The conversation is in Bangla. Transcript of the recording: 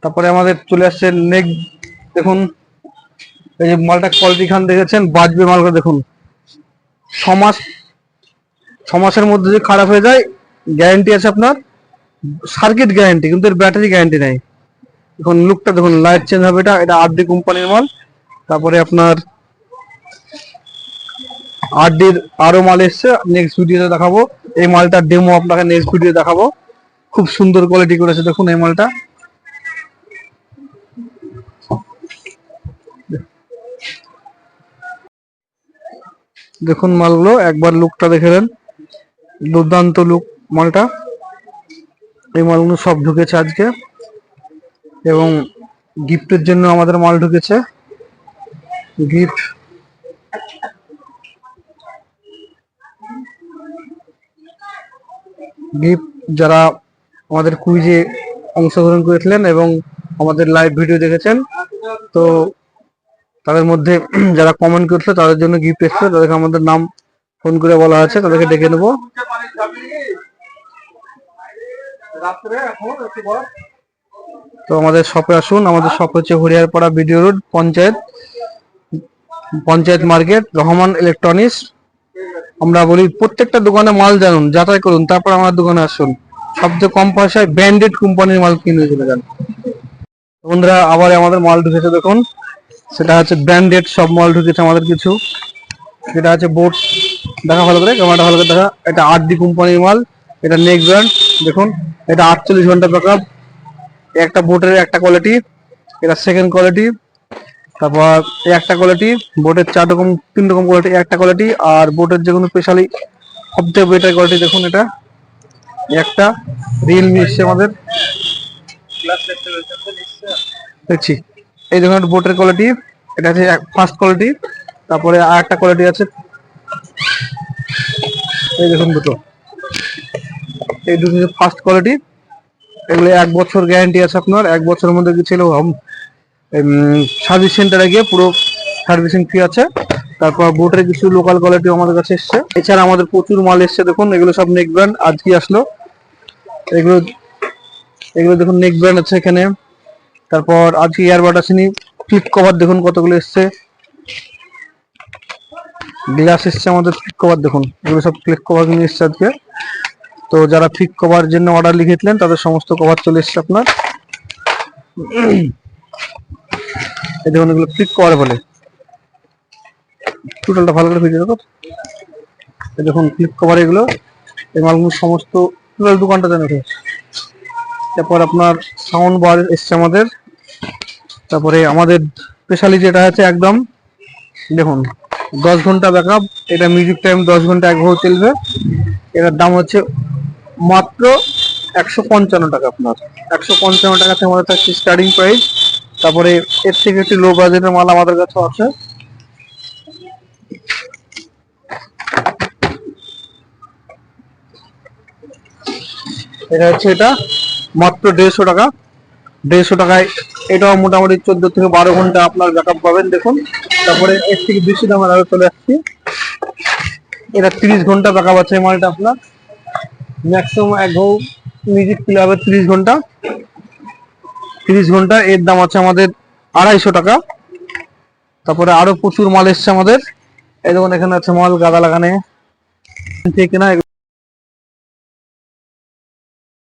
তারপরে আমাদের চলে আসছে নেক। দেখুন এই যে মালটা কোয়ালিটি খান দেখেছেন, বাজবে মালটা দেখুন। ছমাস, 6 মাসের মধ্যে যদি খারাপ হয়ে যায় গ্যারান্টি আছে আপনার, সার্কিট গ্যারান্টি, কিন্তু এর ব্যাটারি গ্যারান্টি নেই। এখন লুকটা দেখুন, লাইট চেঞ্জ হবে, এটা আরডি কোম্পানির মাল। তারপরে আপনার আরডির আরো মাল এসছে, নেক্সট ভিডিওতে দেখাবো। এই মালটার ডেমো আপনাকে নেক্সট ভিডিও দেখাবো। খুব সুন্দর কোয়ালিটি করেছে দেখুন এই মালটা। দেখুন মালগুলো একবার লুকটা দেখে নেন, দুর্দান্ত লুক মালটা। এই মালগুলো সব ঢুকেছে আজকে, এবং গিফটের জন্য আমাদের মাল ঢুকেছে। গিফট গিফট যারা আমাদের কুইজে অংশগ্রহণ করেছিলেন এবং আমাদের লাইভ ভিডিও দেখেছেন, তো তাদের মধ্যে যারা কমেন্ট করেছিল তাদের জন্য গিফট এসছে। তাদেরকে আমাদের নাম ফোন করে বলা আছে, তাদেরকে ডেকে নেবো। তো আমাদের শপে আসুন। আমাদের শপ হচ্ছে Hariharpara BDO road, panchayat market, Rahman electronics. আমরা বলি প্রত্যেকটা দোকানে মাল জানুন, যাচাই করুন, তারপর আমার দোকানে আসুন। সবচেয়ে কম পয়সায় ব্র্যান্ডেড কোম্পানির মাল কিনে চলে যান। বন্ধুরা আবার আমাদের মাল ঢুকেছে দেখুন, সেটা হচ্ছে ব্র্যান্ডেড সব মাল ঢুকেছে আমাদের কিছু। যেটা আছে বোট, দেখা ভালো করে, ক্যামেরাটা ভালো করে দেখা। এটা আরডি কোম্পানির মাল, এটা নেক ব্র্যান্ড। দেখুন এটা 48 ঘন্টা ব্যাকআপ। একটা বোটের একটা কোয়ালিটি, এটা সেকেন্ড কোয়ালিটি। তারপর এই একটা কোয়ালিটি, বোটের 3 রকম কোয়ালিটি, একটা কোয়ালিটি। আর বোটের যে কোনো স্পেশালি সবচেয়ে বেটার কোয়ালিটি দেখুন, এটা একটা রিয়েলমি এসছে আমাদের, দেখছি। এই দেখুন বোটের কোয়ালিটি, এটা হচ্ছে ফার্স্ট কোয়ালিটি। তারপরে আর একটা কোয়ালিটি আছে, এই দেখুন দুটো, এই দুটো ফার্স্ট কোয়ালিটি। এগুলো 1 বছর গ্যারান্টি আছে আপনার। 1 বছরের মধ্যে কিছু সার্ভিস সেন্টারে গিয়ে পুরো সার্ভিসিং ফ্রি আছে। তারপর বোটের কিছু লোকাল কোয়ালিটি আমাদের কাছে এসছে। এছাড়া আমাদের প্রচুর মাল এসছে দেখুন, এগুলো সব নেক ব্র্যান্ড, আজকে আসলো। এগুলো এগুলো দেখুন নেক ব্র্যান্ড আছে এখানে। তারপর আজকে ইয়ারবাড আসেনি। ফ্লিপ কভার দেখুন কতগুলো এসছে, গ্লাস এসছে আমাদের, ফ্লিপ কভার দেখুন, এগুলো সব ফ্লিপ কভার নিয়ে এসছে আজকে। তো যারা ফ্লিপ কভার জন্য অর্ডার লিখেছিলেন তাদের সমস্ত কভার চলে এসছে আপনার। এই দেখুন এগুলো ফ্লিপ কভার বলে, টোটালটা ভালো করে ভিডিও দেখো। এই দেখুন ফ্লিপ কভার, এগুলো এই মালগুলো সমস্ত টোটাল দোকানটা জানা আছে। তারপর আপনার সাউন্ড বার এসছে আমাদের। তারপরে আমাদের স্পেশালি যেটা আছে একদম দেখুন 10 ঘন্টা ব্যাকআপ, এটা মিউজিক টাইম 10 ঘন্টা একভাবে চলবে। এটার দাম হচ্ছে মাত্র 155 টাকা আপনার। 155 টাকা থেকে আমাদের থাকছে স্টার্টিং প্রাইস। তারপরে এর থেকে একটু লো বাজেটের মাল আমাদের কাছে আছে। এটা হচ্ছে এটা মাত্র 150 টাকা। 150 টাকায় এটাও মোটামুটি 14 থেকে 12 ঘন্টা আপনার ব্যাকআপ পাবেন দেখুন। তারপরে এর থেকে বেশি দামের আরো চলে আসছি, এটা 30 ঘন্টা ব্যাকআপ আছে মালটা আপনার। ম্যাক্সিমাম একঘেউ মিউজিক প্লে হবে 30 ঘন্টা। 30 ঘন্টা এর দাম আছে আমাদের 250 টাকা। তারপরে আরো প্রচুর মাল এসছে আমাদের। এই দেখুন এখানে আছে মাল গাদা লাগানে থেকে কেনা।